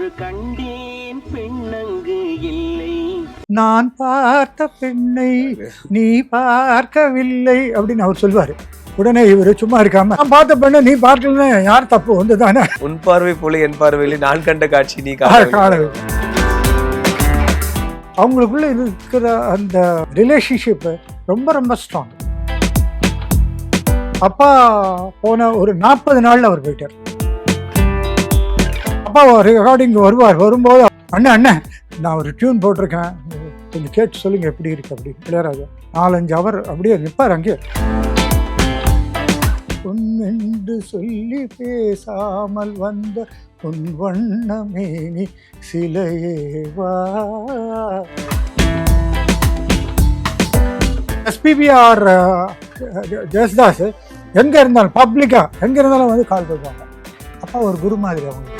ஒன்று கண்டேன் பெண்ணங்கு இல்லை, நான் பார்த்த பெண்ணை நீ பார்க்கவில்லை அப்படின்னு அவர் சொல்வாரு. உடனே இவரு சும்மா இருக்காம, நான் பார்த்த பெண்ணை நீ பார்க்கலன்னு யார் தப்பு வந்து தானே, உன் பார்வை போல என் பார்வையில் நான் கண்ட காட்சி நீ காணவில்லை. அவங்களுக்குள்ள இருக்கிற அந்த ரிலேஷன்ஷிப் ரொம்ப ரொம்ப ஸ்ட்ராங். அப்பா போன ஒரு 40 நாள்ல அவர் போயிட்டார். அப்பா ரெக்கார்டிங் வரும்போது அண்ணன் அண்ணன் நான் ஒரு டியூன் போட்டிருக்கேன், கொஞ்சம் கேட்டு சொல்லுங்க எப்படி இருக்கு அப்படின்னு. இளையராஜா 4-5 அவர் அப்படியே நிற்பார் அங்கே. பொன்னென்று சொல்லி பேசாமல் வந்த பொன் வண்ணமேனி சிலையேவா. எஸ்பிபிஆர் ஜெயசுதாஸ் எங்க இருந்தாலும் பப்ளிக்கா எங்க இருந்தாலும் வந்து கால் பண்ணுவாங்க. அப்பா ஒரு குரு மாதிரி அவங்க.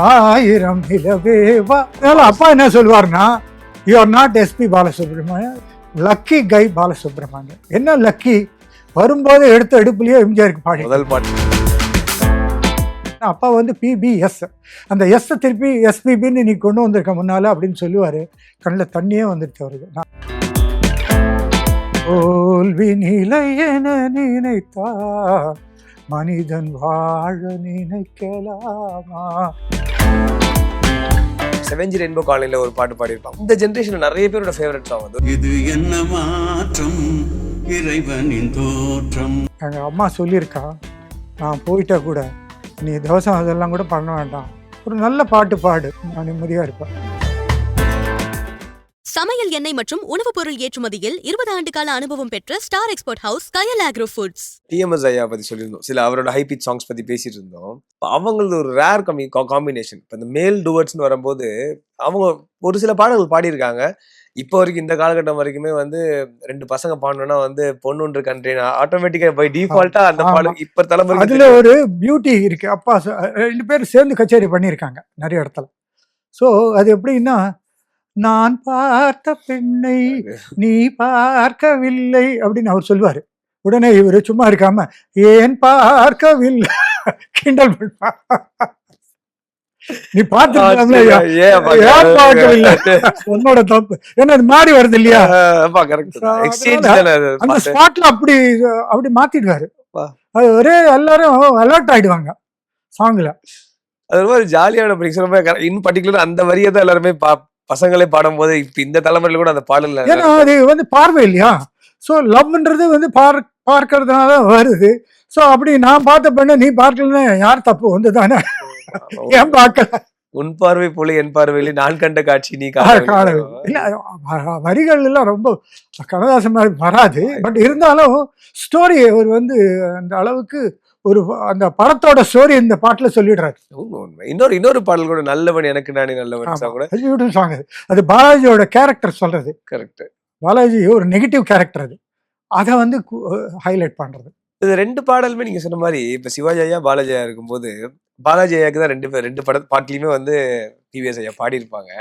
ஆயிரம் நிலவேவா. அப்பா என்ன சொல்லுவார்னா, you are not SP Balasubramanian, lucky guy Balasubramanian. என்ன லக்கி, வரும்போது எடுத்த எடுப்புலயே எம்ஜிஆருக்கு பாடி முதல் பாட்டு. அப்பா வந்து பிபிஎஸ், அந்த எஸ் திருப்பி எஸ்பிபின்னு நீ கொண்டு வந்திருக்க முன்னால அப்படின்னு சொல்லுவாரு. கண்ணில் தண்ணியே வந்துடுச்சு அவருக்கு. தோல்வி நிலை என நினைத்தா மனிதன் வாழ நினைக்கலாமா. செவன்ஜி ரெயின்போ காலனில ஒரு பாட்டு பாடியிருப்பாங்க. இந்த ஜெனரேஷன்ல நிறைய பேரோட ஃபேவரட் சாங் அது. இது என்ன மாற்றம், இறைவனின் தோற்றம். எங்க அம்மா சொல்லியிருக்கா, நான் போயிட்டா கூட நீ தோசம் அதெல்லாம் கூட பண்ண வேண்டாம், ஒரு நல்ல பாட்டு பாடு, நான் நிம்மதியா இருப்பேன். சமையல் எண்ணெய் மற்றும் உணவுப் பொருள் ஏற்றுமதியில் 20 ஆண்டு கால அனுபவம் பெற்ற ஸ்டார் எக்ஸ்போர்ட் ஹவுஸ் கயல் ஆக்ரோ ஃபுட்ஸ். டிஎம்எஸ் ஐயா பத்தி சொல்லியிருந்தோம், சில அவரோட ஹை பிச் சாங்ஸ் பத்தி பேசிட்டு இருந்தோம். அவங்களது ஒரு ரேர் காம்பினேஷன். இப்போ இந்த மேல் டூவர்ட்ஸ்னு வரும்போது அவங்க ஒரு சில பாடல்கள் பாடியிருக்காங்க. இப்போ வரைக்கும் இந்த காலகட்டம் வரைக்குமே வந்து 2 பசங்க பாடணும்னா வந்து பொண்ணுன்ற கண்ட்ரினா ஆட்டோமேட்டிக்கா பை டிஃபால்ட்டா அந்த பாடல் இப்ப தலைமுறை. அதுல ஒரு பியூட்டி இருக்கு. அப்பா 2 பேரும் சேர்ந்து கச்சேரி பண்ணியிருக்காங்க நிறைய இடத்துல. ஸோ அது எப்படின்னா, நான் பார்த்த பெண்ணை நீ பார்க்கவில்லை அப்படின்னு அவர் சொல்லுவாரு. உடனே இவரு சும்மா இருக்காம, ஏன் பார்க்கவில்லை கிண்டல் பண்ணுவா. நீ பார்க்கவில்லை உன்னோட தப்பு, ஏன்னா அது மாறி வருது இல்லையா. அந்த ஸ்பாட்ல அப்படி மாத்திடுவாரு. அது ஒரே எல்லாரும் அலர்ட் ஆயிடுவாங்க சாங்ல. அது ரொம்ப ஜாலியான இன் பர்டிகுலர் அந்த வரியை தான் எல்லாருமே பசங்களே பாடும் போது இப்ப இந்த தலைமுறையில கூட அந்த பாடல, ஏன்னா அது வந்து பார்வை இல்லையா. ஸோ லவ்ன்றது வந்து பார்க்கறதுனால வருது. ஸோ அப்படி நான் பார்த்த பெண்ணை நீ பார்க்கலன்னு யார் தப்பு வந்து தானே, ஏன் பார்க்கல. உன் பார்வை போல என் பார்வையில நான் கண்ட காட்சி நீ காணவில்லை. இல்ல வரிகள் எல்லாம் ரொம்ப கண்ணதாசன் மாதிரி வராது. பட் இருந்தாலும் ஸ்டோரி அவர் வந்து அந்த அளவுக்கு ஒரு அந்த படத்தோட ஸ்டோரி இந்த பாட்டுல சொல்லிடுறாரு. இன்னொரு பாடல் கூட, நல்லவன் எனக்கு நானே நல்லவன் சாங். அது பாலாஜியோட கேரக்டர் சொல்றது. கரெக்ட். பாலாஜி ஒரு நெகட்டிவ் கேரக்டர், அது அதை வந்து ஹைலைட் பண்றது. இது 2 பாடலுமே நீங்க சொன்ன மாதிரி இப்ப சிவாஜி ஐயா பாலாஜி ஐயா இருக்கும்போது, பாலாஜி ஐயாக்கு தான் 2 பாட்டுலயுமே வந்து டிவிஎஸ் ஐயா பாடியிருப்பாங்க.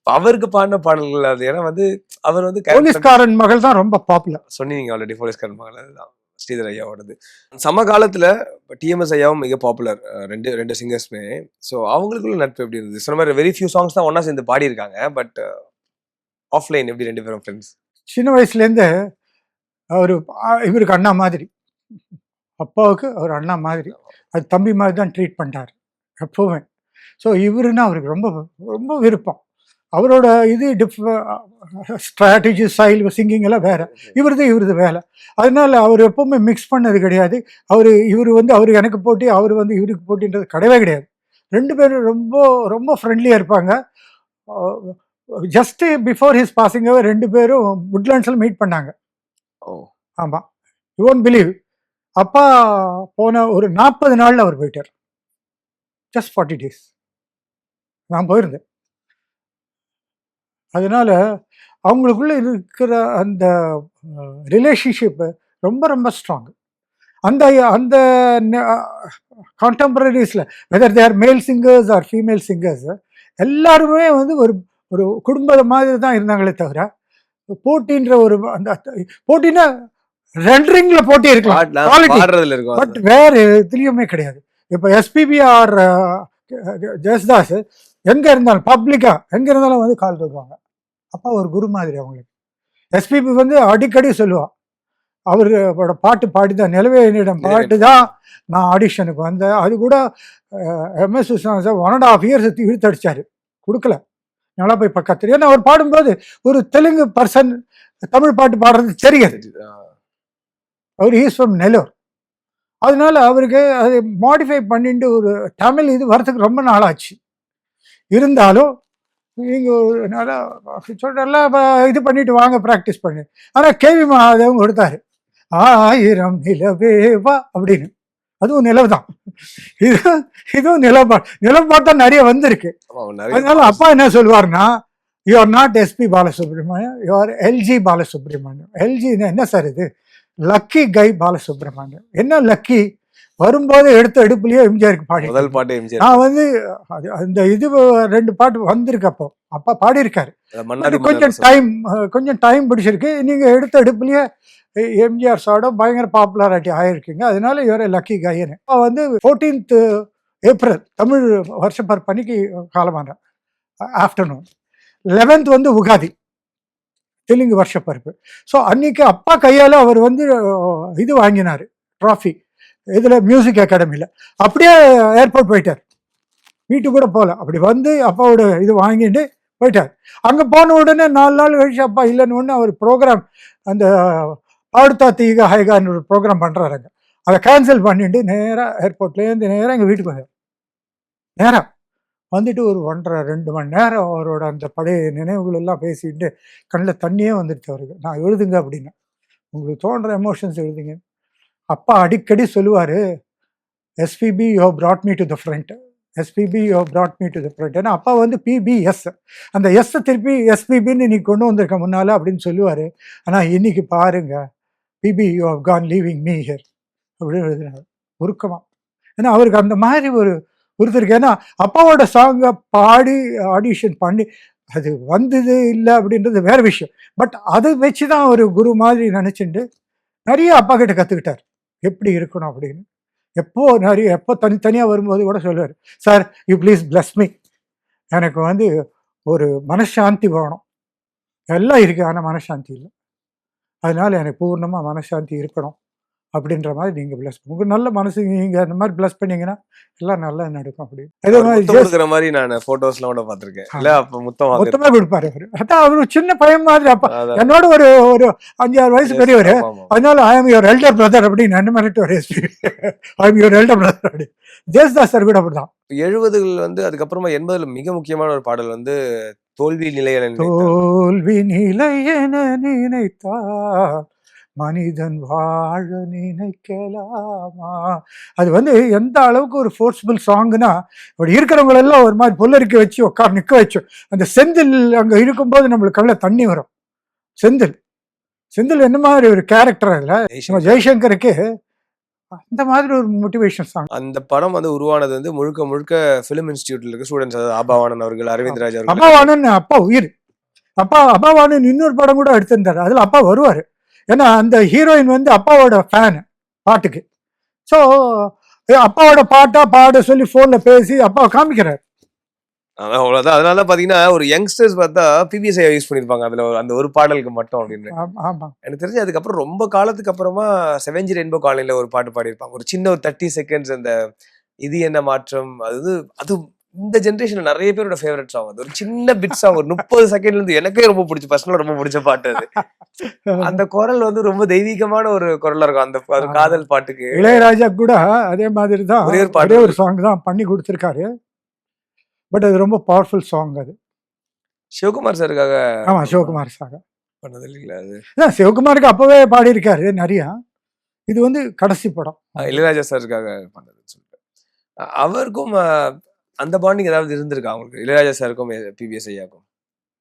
அவருக்கு பாடின பாடல்கள் அது, ஏன்னா வந்து அவர் வந்து போலீஸ்காரன் மகள் தான் ரொம்ப பாப்புலர் சொன்னீங்க ஆல்ரெடி. போலீஸ்காரன் மகள் அதுதான் ஸ்ரீதர் ஐயாவோடது. சமகாலத்துல டிஎம்எஸ் ஐயாவும் மிக பாப்புலர், ரெண்டு சிங்கர்ஸ்மே. ஸோ அவங்களுக்குள்ள நட்பு எப்படி இருந்தது? சொன்ன மாதிரி வெரி ஃபியூ சாங்ஸ் தான் ஒன்னா சேர்ந்து பாடியிருக்காங்க. பட் ஆஃப்லைன் எப்படி 2 பேரும் ஃப்ரெண்ட்ஸ்? சின்ன வயசுலேருந்து இவருக்கு அண்ணா மாதிரி, அப்பாவுக்கு அவர் அண்ணா மாதிரி, அது தம்பி மாதிரி தான் ட்ரீட் பண்ணிட்டார் எப்போவுமே. ஸோ இவருன்னா அவருக்கு ரொம்ப ரொம்ப விருப்பம். அவரோட இது ஸ்ட்ராட்டஜி, ஸ்டைல், சிங்கிங் எல்லாம் வேற, இவருது வேலை. அதனால அவர் எப்பவுமே மிக்ஸ் பண்ணது கிடையாது. இவர் வந்து அவருக்கு எனக்கு போட்டி, அவர் வந்து இவருக்கு போட்டின்றது கிடையவே கிடையாது. 2 பேரும் ரொம்ப ரொம்ப ஃப்ரெண்ட்லியாக இருப்பாங்க. ஜஸ்ட் பிஃபோர் ஹிஸ் பாசிங் அவர் 2 பேரும் வுட்லாண்ட்ஸில் மீட் பண்ணாங்க. ஆமாம், யூ ஒன்ட் பிலீவ். அப்பா போன ஒரு 40 நாள்ல அவர் போயிட்டார். ஜஸ்ட் 40 days நான் போயிருந்தேன். அதனால அவங்களுக்குள்ள இருக்கிற அந்த ரிலேஷன்ஷிப் ரொம்ப ரொம்ப ஸ்ட்ராங். அந்த அந்த கான்டெம்பரரிஸ்ல வெதர் தே ஆர் மேல் சிங்கர்ஸ் ஆர் ஃபீமேல் சிங்கர்ஸ் எல்லாருமே வந்து ஒரு ஒரு குடும்ப மாதிரி தான் இருந்தாங்களே தவிர, போட்டின்ற ஒரு அந்த போட்டினா ரெண்டரிங்ல போட்டி இருக்கலாம், பட் வேற எதுலயுமே கிடையாது. இப்போ எஸ்பிபிஆர் ஜெயசுதாஸ் எங்கே இருந்தாலும் பப்ளிக்காக எங்கே இருந்தாலும் வந்து கால் தருவாங்க. அப்பா ஒரு குரு மாதிரி அவங்களுக்கு. எஸ்பிபி வந்து அடிக்கடி சொல்லுவாள், அவரோட பாட்டு பாடி தான் நிலவே என்னிடம் பாட்டு தான் நான் ஆடிஷனுக்கு வந்தேன். அது கூட MS விஸ்வநாதன் 1.5 years இழுத்தடிச்சார், கொடுக்கல. நல்லா போய் பக்கத்தில். ஏன்னா அவர் பாடும்போது ஒரு தெலுங்கு பர்சன் தமிழ் பாட்டு பாடுறது தெரியாது. அவர் ஈஸ் ஃப்ரம் நெல்லூர். அதனால அவருக்கு அதை மாடிஃபை பண்ணிட்டு ஒரு தமிழ் இது வரத்துக்கு ரொம்ப நாளாச்சு. இருந்தாலும் நீங்கள் நல்லா சொல்கிறெல்லாம் இது பண்ணிட்டு வாங்க ப்ராக்டிஸ் பண்ணி. ஆனால் கேவி மகாதேவன் கொடுத்தாரு, 1000 நிலவேவா அப்படின்னு. அதுவும் நிலவு தான். இதுவும் நிலப்பாட்டு தான் நிறைய வந்திருக்கு. அதனால அப்பா என்ன சொல்லுவார்னா, you are not SP Balasubramaniam, you are LG Balasubramaniam. எல்ஜின்னா என்ன சார் இது? Lucky guy Balasubramaniam. என்ன லக்கி? வரும்போது எடுத்த எடுப்புலயே எம்ஜிஆருக்கு பாடி முதல் பாட்டு எம்ஜிஆர். நான் வந்து அந்த இது 2 பாட்டு வந்திருக்கு. அப்பா பாடியிருக்காரு. கொஞ்சம் டைம் பிடிச்சிருக்கு. நீங்க எடுத்த எடுப்புலயே எம்ஜிஆர் சாரோட பயங்கர பாப்புலாரிட்டி ஆயிருக்கீங்க. அதனால இவரை லக்கி கைன்னு. வந்து 14th April தமிழ் வருஷப்பருப்பன்னைக்கு காலமான ஆஃப்டர்நூன். 11th வந்து உகாதி, தெலுங்கு வருஷப்பருப்பு. ஸோ அன்னைக்கு அப்பா கையால் அவர் வந்து இது வாங்கினார், ட்ராஃபி. இதில் மியூசிக் அகாடமியில். அப்படியே ஏர்போர்ட் போயிட்டார், வீட்டுக்கு கூட போகல. அப்படி வந்து அப்பாவோட இது வாங்கிட்டு போயிட்டார். அங்கே போன உடனே 4 நாள் கழிச்சு அப்பா இல்லைன்னு ஒன்று அவர் ப்ரோக்ராம், அந்த பாடுத்தா தீக ஹைகான்னு ஒரு ப்ரோக்ராம் பண்ணுறாருங்க. அதை கேன்சல் பண்ணிட்டு நேராக ஏர்போர்ட்லேருந்து நேராக எங்கள் வீட்டுக்கு வந்தார். நேராக வந்துட்டு ஒரு 1.5-2 மணி நேரம் அவரோட அந்த பழைய நினைவுகள் எல்லாம் பேசிட்டு கண்ணில் தண்ணியே வந்துடுச்சு அவருக்கு. நான் எழுதுங்க அப்படின்னா, உங்களுக்கு தோன்ற எமோஷன்ஸ் எழுதுங்க. அப்பா அடிக்கடி சொல்லுவார், SPB you have brought me to the front, SPB you have brought me to the front. ஏன்னா அப்பா வந்து PBS, அந்த எஸ்ஸை திருப்பி எஸ்பிபின்னு இன்னைக்கு கொண்டு வந்திருக்க முன்னால் அப்படின்னு சொல்லுவார். ஆனால் இன்னைக்கு பாருங்க, PB you have gone leaving me here அப்படின்னு எழுதினார் உருக்கமாக. ஏன்னா அவருக்கு அந்த மாதிரி ஒரு ஒருத்தருக்கு. ஏன்னா அப்பாவோட சாங்கை பாடி ஆடிஷன் பண்ணி அது வந்தது இல்லை அப்படின்றது வேற விஷயம். பட் அதை வச்சு தான் ஒரு குரு மாதிரி நினச்சிட்டு நிறைய அப்பா கிட்ட கற்றுக்கிட்டார் எப்படி இருக்கணும் அப்படின்னு. எப்போ தனித்தனியாக வரும்போது கூட சொல்லுவார், sir you please plus me, எனக்கு வந்து ஒரு மனசாந்தி வேணும். எல்லாம் இருக்கு, ஆனால் மனசாந்தி இல்லை. அதனால எனக்கு பூர்ணமாக மனசாந்தி இருக்கணும் அப்படின்ற மாதிரி நீங்கள் பிளஸ் உங்கள் நல்ல மனசு நீங்கள் அந்த மாதிரி பிளஸ் பண்ணீங்கன்னா எல்லாம் நல்லா நடக்கும். அப்படி அதே மாதிரி நான் ஃபோட்டோஸ்லாம் கூட பார்த்துருக்கேன். இல்லை அப்போ மொத்தமாக கொடுப்பாரு அவர். அதான் அவர் சின்ன பையன் மாதிரி. அப்பா என்னோட ஒரு 5-6 வயசு பெரியவர். அதனால I am your elder brother அப்படின்னு என்ன மிரட்டு ஒரு I am your elder brother அப்படி. ஜெயசுதாஸ் சார் கூட அப்படிதான். 70கள் வந்து அதுக்கப்புறமா 80ல் மிக முக்கியமான ஒரு பாடல் வந்து தோல்வி நிலையென நினைத்தா மனிதன் வாழ நினைக்கலாமா. அது வந்து எந்த அளவுக்கு ஒரு ஃபோர்ஸ்ஃபுல் சாங்குனா, இப்படி இருக்கிறவங்களெல்லாம் ஒரு மாதிரி புல்லரிக்க வச்சு நிற்க வச்சு, அந்த செந்தில் அங்கே இருக்கும்போது நம்மளுக்கு கண்ணில் தண்ணி வரும். செந்தில் என்ன மாதிரி ஒரு கேரக்டர் அதில் ஜெய்சங்கருக்கு அந்த மாதிரி ஒரு மோட்டிவேஷன் சாங். அந்த படம் வந்து உருவானது வந்து முழுக்க முழுக்க ஃபிலிம் இன்ஸ்டிடியூட்ல இருக்க ஸ்டூடெண்ட்ஸ், அதாவது அபாவானன் அவர்கள், அரவிந்த் ராஜ் அவர்கள். அபாவானன் அப்பா உயிர். அபாவானன் இன்னொரு படம் கூட எடுத்திருந்தாரு, அதில் அப்பா வருவார். ஏன்னா அந்த ஹீரோயின் வந்து அப்பாவோட ஃபேனு பாட்டுக்கு. ஸோ அப்பாவோட பாட்டா பாட சொல்லி ஃபோனில் பேசி அப்பாவை காமிக்கிறார். அவ்வளோதான். அதனால பார்த்தீங்கன்னா ஒரு யங்ஸ்டர்ஸ் பார்த்தா PBSஐ யூஸ் பண்ணியிருப்பாங்க அதில் அந்த ஒரு பாடலுக்கு மட்டும் அப்படின்னு. ஆமாம், எனக்கு தெரிஞ்சு அதுக்கப்புறம் ரொம்ப காலத்துக்கு அப்புறமா செவெஞ்சி ரெயின்போ காலனியில் ஒரு பாட்டு பாடியிருப்பாங்க, ஒரு சின்ன ஒரு 30 seconds. அந்த இது என்ன மாற்றம், அது இந்த ஜென்ரேஷன்ல நிறைய பேரோட ஃபேவரட் சாங். அது ஒரு சின்ன பிட் சாங், ஒரு 30 செகண்ட்ல இருந்து எனக்கே ரொம்ப பிடிச்ச, பர்சனலா ரொம்ப பிடிச்ச பாட்டு அது. அந்த குரல் வந்து ரொம்ப தெய்வீகமான ஒரு குரலா இருக்கும் அந்த காதல் பாட்டுக்கு. இளையராஜா கூட அதே மாதிரி தான் ஒரே ஒரு சாங் தான் பண்ணி கொடுத்துருக்காரு. பட் அது ரொம்ப பவர்ஃபுல் சாங். அது சிவகுமார் சாருக்காக. ஆமா, சிவகுமார் சார் பண்ணது இல்லைங்களா? அது சிவகுமாருக்கு அப்பவே பாடியிருக்காரு நிறையா. இது வந்து கடைசி படம் இளையராஜா சாருக்காக பண்ணதுன்னு சொல்லிட்டு. அவருக்கும் அந்த பாண்டிங் ஏதாவது இருந்திருக்கா அவங்களுக்கு, இளையராஜா சாருக்கும் PBS ஐயாக்கும்?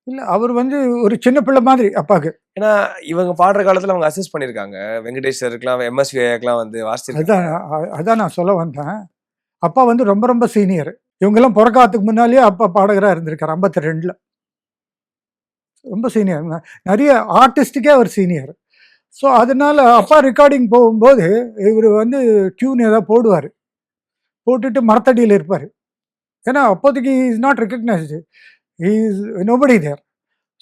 இல்லை, அவர் வந்து ஒரு சின்ன பிள்ளை மாதிரி அப்பாவுக்கு. ஏன்னா இவங்க பாடுற காலத்தில் அவங்க அசிஸ்ட் பண்ணியிருக்காங்க, வெங்கடேஷ் சாருக்குலாம், MSV ஐயாக்கெல்லாம் வந்து வாசிச்சிருக்காங்க. அதான் நான் சொல்ல வந்தேன். அப்பா வந்து ரொம்ப ரொம்ப சீனியர். இவங்கெல்லாம் பிறக்காத்துக்கு முன்னாலேயே அப்பா பாடகராக இருந்திருக்காரு 52ல். ரொம்ப சீனியர், நிறைய ஆர்டிஸ்டுக்கே அவர் சீனியர். ஸோ அதனால அப்பா ரெக்கார்டிங் போகும்போது இவர் வந்து டியூன் ஏதாவது போடுவார், போட்டுட்டு மரத்தடியில் இருப்பார். ஏன்னா அப்போதைக்கு is not recognised, is nobody there.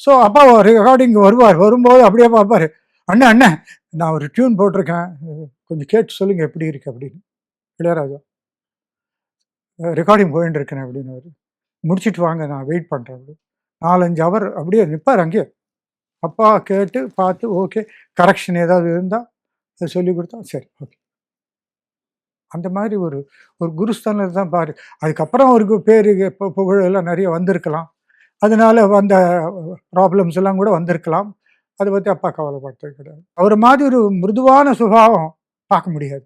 So அப்பா ரெக்கார்டிங் வரும்போது அப்படியே பார்ப்பார், அண்ணன் அண்ணன் நான் ஒரு டியூன் போட்டிருக்கேன், கொஞ்சம் கேட்டு சொல்லுங்கள் எப்படி இருக்கு அப்படின்னு. இளையராஜா ரெக்கார்டிங் போயின்னு இருக்கேன் அப்படின்னு முடிச்சுட்டு வாங்க நான் வெயிட் பண்ணுறேன் அப்படி. 4-5 ஹவர் அப்படியே நிற்பார் அங்கேயே. அப்பா கேட்டு பார்த்து ஓகே, கரெக்ஷன் ஏதாவது இருந்தால் அதை சொல்லி கொடுத்தா சரி ஓகே. அந்த மாதிரி ஒரு குருஸ்தானில் தான் பாரு. அதுக்கப்புறம் அவருக்கு பேர் புகழ் எல்லாம் நிறைய வந்திருக்கலாம், அதனால வந்த ப்ராப்ளம்ஸ் எல்லாம் கூட வந்திருக்கலாம். அதை பற்றி அப்பா கவலைப்பட்டது கிடையாது. அவர் மாதிரி ஒரு மிருதுவான சுபாவம் பார்க்க முடியாது.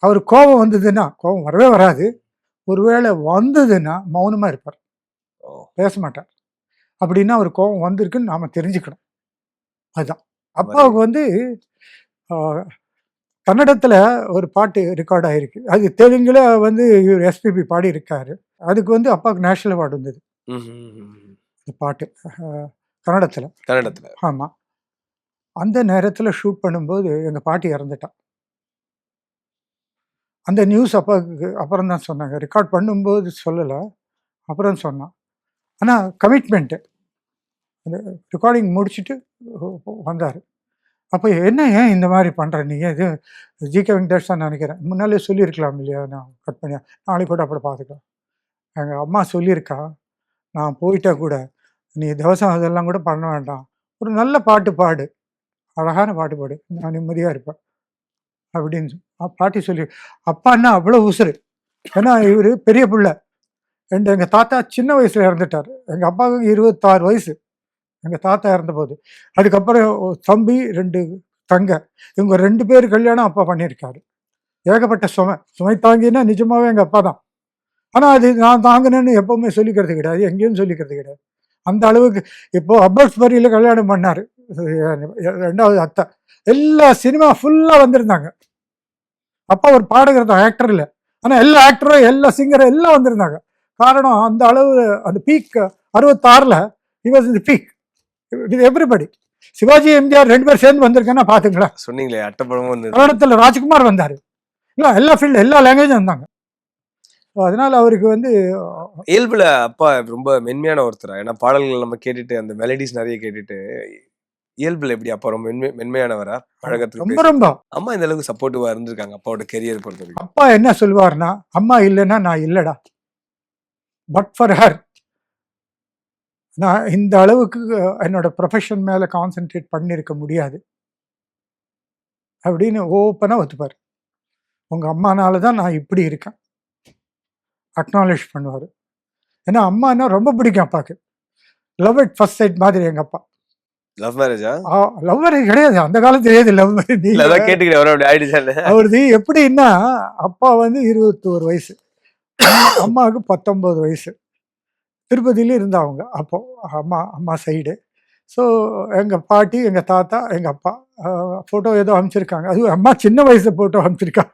அவர் கோபம் வந்ததுன்னா, கோபம் வரவே வராது, ஒருவேளை வந்ததுன்னா மௌனமாக இருப்பார், பேச மாட்டார். அப்படின்னா அவர் கோபம் வந்திருக்குன்னு நாம் தெரிஞ்சுக்கணும். அதுதான் அப்பாவுக்கு வந்து கன்னடத்தில் ஒரு பாட்டு ரெக்கார்ட் ஆகிருக்கு, அது தெலுங்குல வந்து இவர் எஸ்பிபி பாடி இருக்காரு. அதுக்கு வந்து அப்பாவுக்கு நேஷனல் அவார்டு வந்தது இந்த பாட்டு கன்னடத்தில். ஆமாம், அந்த நேரத்தில் ஷூட் பண்ணும்போது எங்கள் பாட்டி இறந்துட்டான். அந்த நியூஸ் அப்பாவுக்கு அப்புறம் தான் சொன்னாங்க, ரெக்கார்ட் பண்ணும்போது சொல்லலை, அப்புறம் சொன்னான். ஆனால் கமிட்மெண்ட்டு, அந்த ரெக்கார்டிங் முடிச்சுட்டு வந்தார். அப்போ என்ன ஏன் இந்த மாதிரி பண்ணுற நீங்கள், இது ஜிகே வெங்கடேஷ் தான் நினைக்கிறேன், முன்னாலே சொல்லியிருக்கலாம் இல்லையா, நான் கட் பண்ணி நாளைக்கு கூட அப்படி பார்த்துக்கலாம். எங்கள் அம்மா சொல்லியிருக்கா, நான் போயிட்டா கூட நீ தவசம் அதெல்லாம் கூட பண்ண வேண்டாம், ஒரு நல்ல பாட்டு பாடு, அழகான பாட்டு பாடு, நான் நிம்மதியாக இருப்பேன் அப்படின்னு பாட்டி சொல்லி. அப்பான்னா அவ்வளோ உசுறு, ஏன்னா இவர் பெரிய பிள்ளை. எங்கள் தாத்தா சின்ன வயசில் இறந்துட்டார். எங்கள் அப்பாவுக்கு 26 வயசு எங்கள் தாத்தா இறந்தபோது. அதுக்கப்புறம் தம்பி 2 தங்க, இவங்க 2 பேர் கல்யாணம் அப்பா பண்ணியிருக்காரு. ஏகப்பட்ட சுமை தாங்கினா நிஜமாகவே எங்கள் அப்பா தான். ஆனால் அது நான் தாங்கினேன்னு எப்போவுமே சொல்லிக்கிறது கிடையாது, எங்கேயும் சொல்லிக்கிறது கிடையாது. அந்த அளவுக்கு இப்போது அப்பாஸ்பரியில் கல்யாணம் பண்ணார் 2வது அத்தை, எல்லா சினிமா ஃபுல்லாக வந்திருந்தாங்க. அப்பா ஒரு பாடகர் தான், ஆக்டர் இல்லை, ஆனால் எல்லா ஆக்டரும் எல்லா சிங்கரும் எல்லாம் வந்திருந்தாங்க. காரணம் அந்த அளவு, அந்த பீக் 66ல் he was in the peak with everybody. Sivaji MGR 2 பேர் சேர்ந்து வந்திருக்கேன்னா பார்த்துங்களா. சொன்னீங்களே அட்டப்படமும் கன்னடத்தில் ராஜ்குமார் வந்தார், இல்லை எல்லா ஃபீல்டு எல்லா லாங்குவேஜும் வந்தாங்க. அதனால அவருக்கு வந்து இயல்புல அப்பா ரொம்ப மென்மையான ஒருத்தரா, ஏன்னா பாடல்கள் நம்ம கேட்டுட்டு அந்த மெலடிஸ் நிறைய கேட்டுட்டு, இயல்புல எப்படி அப்பா ரொம்ப மென்மையானவரா பழகத்துக்கு? ரொம்ப ரொம்ப. அம்மா இந்த அளவுக்கு சப்போர்ட்டிவா இருந்திருக்காங்க அப்பாவோட கெரியர் பொறுத்த வரைக்கும்? அப்பா என்ன சொல்லுவார்னா, அம்மா இல்லைன்னா நான் இல்லைடா, பட் ஃபார் ஹர் நான் இந்த அளவுக்கு என்னோட ப்ரொஃபஷன் மேலே கான்சென்ட்ரேட் பண்ணியிருக்க முடியாது அப்படின்னு ஓப்பனாக ஒத்துப்பார். உங்கள் அம்மானால தான் நான் இப்படி இருக்கேன், அக்னாலேஜ் பண்ணுவார். ஏன்னா அம்மானா ரொம்ப பிடிக்கும் அப்பாவுக்கு. லவ் அட் ஃபர்ஸ்ட் சைட் மாதிரி எங்கள் அப்பா. லவ் மேரேஜா? லவ் மேரேஜ் கிடையாது, அந்த காலத்துல ஏது லவ் மேரேஜ். அவரது எப்படின்னா, அப்பா வந்து 21 வயசு, அம்மாவுக்கு 19 வயசு. திருப்பதியில இருந்தாங்க அப்போ அம்மா சைடு. ஸோ எங்கள் பாட்டி, எங்கள் தாத்தா, எங்கள் அப்பா ஃபோட்டோ ஏதோ அனுப்பிச்சிருக்காங்க. அது அம்மா சின்ன வயசு ஃபோட்டோ அனுப்பிச்சிருக்காங்க,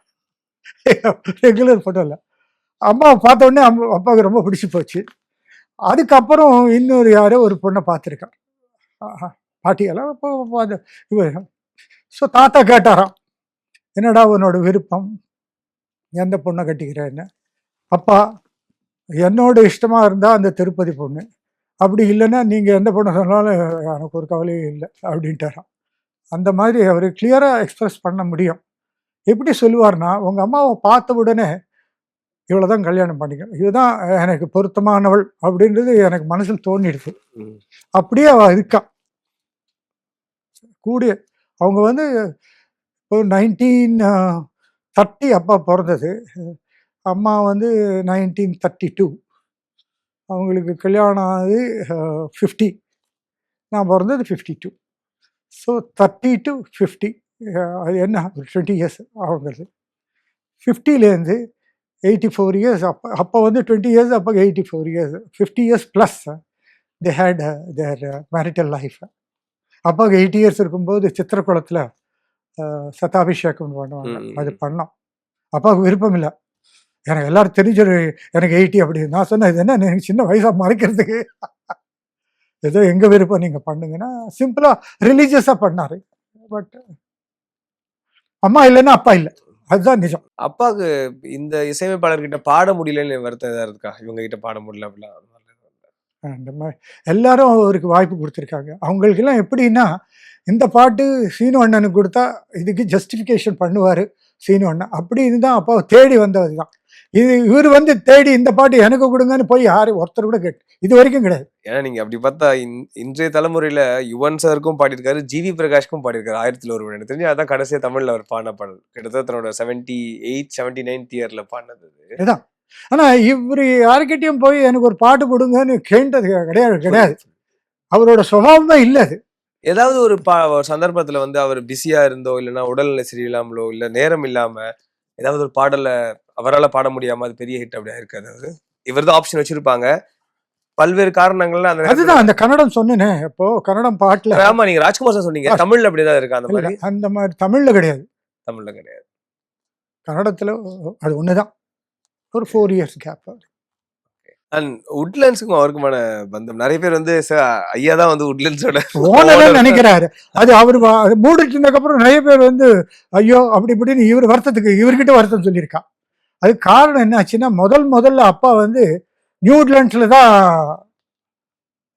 ரெகுலர் ஃபோட்டோ இல்லை. அம்மாவை பார்த்த உடனே அப்பாவுக்கு ரொம்ப பிடிச்சி போச்சு. அதுக்கப்புறம் இன்னொரு யாரோ ஒரு பொண்ணை பார்த்துருக்கான் பாட்டியெல்லாம் இவர். ஸோ தாத்தா கேட்டாராம், என்னடா உன்னோட விருப்பம், எந்த பொண்ணை கட்டிக்கிறேன்னு. அப்பா என்னோட இஷ்டமாக இருந்தால் அந்த திருப்பதி பொண்ணு, அப்படி இல்லைன்னா நீங்கள் எந்த பொண்ணை சொன்னாலும் எனக்கு ஒரு கவலையும் இல்லை அப்படின்ட்டாராம். அந்த மாதிரி அவர் கிளியராக எக்ஸ்பிரஸ் பண்ண முடியும். எப்படி சொல்லுவார்னா, உங்கள் அம்மாவை பார்த்த உடனே இவ்வளோ தான் கல்யாணம் பண்ணிக்கணும், இதுதான் எனக்கு பொருத்தமானவள் அப்படின்றது எனக்கு மனசில் தோணிடுது. அப்படியே அவள் இருக்கா கூடிய. அவங்க வந்து இப்போ 1930 அப்பா பிறந்தது, அம்மா வந்து 1932. அவங்களுக்கு கல்யாணம் ஆகுது 50, நான் பிறந்தது 52. ஸோ 30 to 50 அது என்ன ஒரு 20 இயர்ஸ் அவங்களுக்கு. 50லேருந்து 84 இயர்ஸ். அப்போ வந்து 20 இயர்ஸ், அப்போ 84 years, 50 years plus they had their marital life. அப்பாவுக்கு 80 இயர்ஸ் இருக்கும்போது சித்திரக்குளத்தில் சதாபிஷேகம் பண்ணுவாங்க, அது பண்ணோம். அப்பாவுக்கு விருப்பம் இல்லை, எனக்கு எல்லாரும் தெரிஞ்சது எனக்கு 80 அப்படி. நான் சொன்னேன், இது என்ன எனக்கு சின்ன வயசாக மறைக்கிறதுக்கு, ஏதோ எங்கள் விருப்பம் நீங்கள் பண்ணுங்கன்னா சிம்பிளாக ரிலீஜியஸாக பண்ணார். பட் அம்மா இல்லைன்னா அப்பா இல்லை, அதுதான் நிஜம். அப்பாவுக்கு இந்த இசையமைப்பாளர்கிட்ட பாட முடியலன்னு வருத்தம் ஏதாவது இருக்கா? இவங்க கிட்ட பாட முடியல அப்படிலாம்? அந்த மாதிரி எல்லாரும் அவருக்கு வாய்ப்பு கொடுத்துருக்காங்க. அவங்களுக்கெல்லாம் எப்படின்னா, இந்த பாட்டு சீனு அண்ணனுக்கு கொடுத்தா இதுக்கு ஜஸ்டிஃபிகேஷன் பண்ணுவார் சீனு அண்ணன். அப்படின்னு தான் அப்பாவை தேடி வந்தது தான். இவர் வந்து தேடி இந்த பாட்டு எனக்கு கொடுங்கன்னு போய் யாரும் ஒருத்தர் கூட கேட்டு இது வரைக்கும் கிடையாது. ஏன்னா நீங்க அப்படி பார்த்தா இன்றைய தலைமுறையில யுவன் சாருக்கும் பாடியிருக்காரு, ஜிவி பிரகாஷ்க்கும் பாடியிருக்காரு. 1001 எனக்கு தெரிஞ்சு அதான் கடைசியா தமிழ்ல அவர் பாடின பாடல். கிட்டத்தட்ட தன்னோட 78, 79th இயர்ல பாடினது. இதுதான். ஆனா இவர் யாருக்கிட்டையும் போய் எனக்கு ஒரு பாட்டு கொடுங்கன்னு கேட்டது கிடையாது. அவரோட சுபாவம் தான் இல்லை அது. ஏதாவது ஒரு சந்தர்ப்பத்துல வந்து அவர் பிஸியா இருந்தோ, இல்லைன்னா உடல்நிலை சரியில்லாமலோ, இல்ல நேரம் இல்லாம ஏதாவது ஒரு பாடல அவரால் பாட முடியாம அது பெரிய ஹிட் அப்படியா இருக்காது? அதாவது இவர் தான் ஆப்ஷன் வச்சிருப்பாங்க, பல்வேறு காரணங்கள்ல. அதுதான் அந்த கன்னடம் சொன்னேனே, இப்போ கன்னடம் பாட்டுல. ஆமா, நீங்க ராஜ்குமார் சார் சொன்னீங்க, தமிழ்ல அப்படிதான் இருக்கா? அந்த மாதிரி அந்த மாதிரி தமிழ்ல கிடையாது. தமிழ்ல கிடையாது, கன்னடத்துல அது ஒண்ணுதான். ஒரு 4 years கேப். அண்ட் உட்லண்ட்ஸுக்கும் அவருக்குமான பந்தம் நிறைய பேர் வந்து ஐயா தான் வந்து உட்லண்ட்ஸோட ஓனர்னு நினைக்கிறாரு. அது அவரு மூடிட்டு இருந்ததுக்கப்புறம் நிறைய பேர் வந்து ஐயோ அப்படி இப்படின்னு இவர்கிட்ட வருத்தம் சொல்லியிருக்கா. அது காரணம் என்ன ஆச்சுன்னா, முதல்ல அப்பா வந்து நியூட்லண்ட்ஸ்ல தான்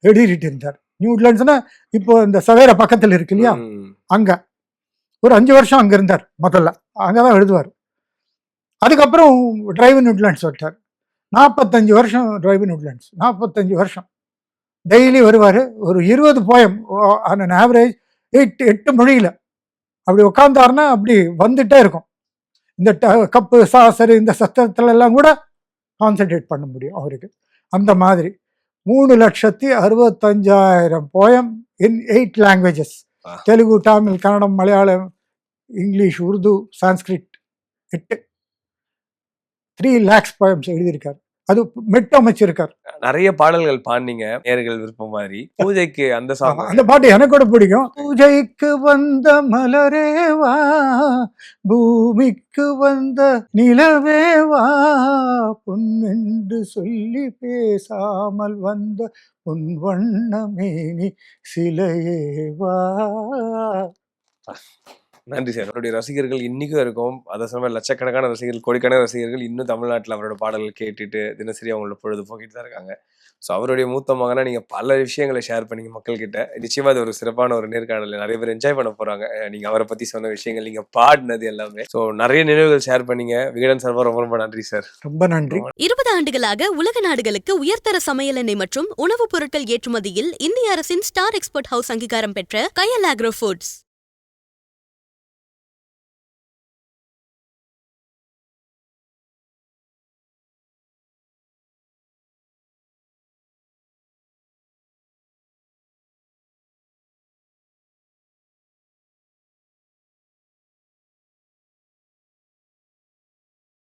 எழுதிட்டு இருந்தார். நியூட்லண்ட்ஸ்னா இப்போ இந்த சவேரா பக்கத்தில் இருக்கு இல்லையா, அங்க ஒரு 5 வருஷம் அங்க இருந்தார். முதல்ல அங்கதான் எழுதுவார். அதுக்கப்புறம் டிரைவ் நியூட்லண்ட்ஸ் விட்டார். 45 வருஷம் டிரைவ் நியூட்லண்ட்ஸ். 45 வருஷம் டெய்லி வருவார். ஒரு 20 போயம் ஆன் ஆவரேஜ் 8 மொழியில அப்படி உட்காந்தாருன்னா அப்படி வந்துட்டே இருக்கும். இந்த கப்பு சாசரு இந்த சத்தத்துல எல்லாம் கூட கான்சென்ட்ரேட் பண்ண முடியும் அவருக்கு. அந்த மாதிரி 3,65,000 போயம் இன் 8 languages. Telugu, Tamil, Kannada, Malayalam, English, Urdu, Sanskrit 8 3 lakhs poems எழுதியிருக்காரு. அது மெட்டு அமைச்சிருக்கார். நிறைய பாடல்கள் பாடினீங்க, நேயர்கள் விருப்பம் மாதிரி. பூஜைக்கு அந்த சாங், அந்த பாட்டு எனக்கு கூட பிடிக்கும். பூஜைக்கு வந்த மலரேவா, பூமிக்கு வந்த நிலவேவா, பொன்னென்று சொல்லி பேசாமல் வந்த பொன் வண்ணமேனி சிலையேவா. நன்றி சார். அவருடைய ரசிகர்கள் இன்னைக்கும் இருக்கும். அதை சொன்ன லட்சக்கணக்கான ரசிகர்கள், கோடிக்கணக்கான ரசிகர்கள் இன்னும் தமிழ்நாட்டில் அவரோட பாடல்கள் கேட்டுட்டு தினசரி அவங்களோட பொழுது போக்கிட்டு தான் இருக்காங்க. ஸோ அவருடைய மூத்த மகனா நீங்க பல விஷயங்களை ஷேர் பண்ணீங்க மக்கள் கிட்ட. நிச்சயமா அது ஒரு சிறப்பான ஒரு நேர்காணல், நிறைய பேர் என்ஜாய் பண்ண போறாங்க. நீங்க அவரை பத்தி சொன்ன விஷயங்கள், நீங்க பாடினது எல்லாமே. ஸோ நிறைய நினைவுகள் ஷேர் பண்ணீங்க. விகடன் சார்பா ரொம்ப ரொம்ப நன்றி சார். ரொம்ப நன்றி. 20 ஆண்டுகளாக உலக நாடுகளுக்கு உயர்தர சமையல் எண்ணெய் மற்றும் உணவுப் பொருட்கள் ஏற்றுமதியில் இந்திய அரசின் ஸ்டார் எக்ஸ்போர்ட் ஹவுஸ் அங்கீகாரம் பெற்ற கயல் ஆக்ரோ ஃபுட்ஸ்.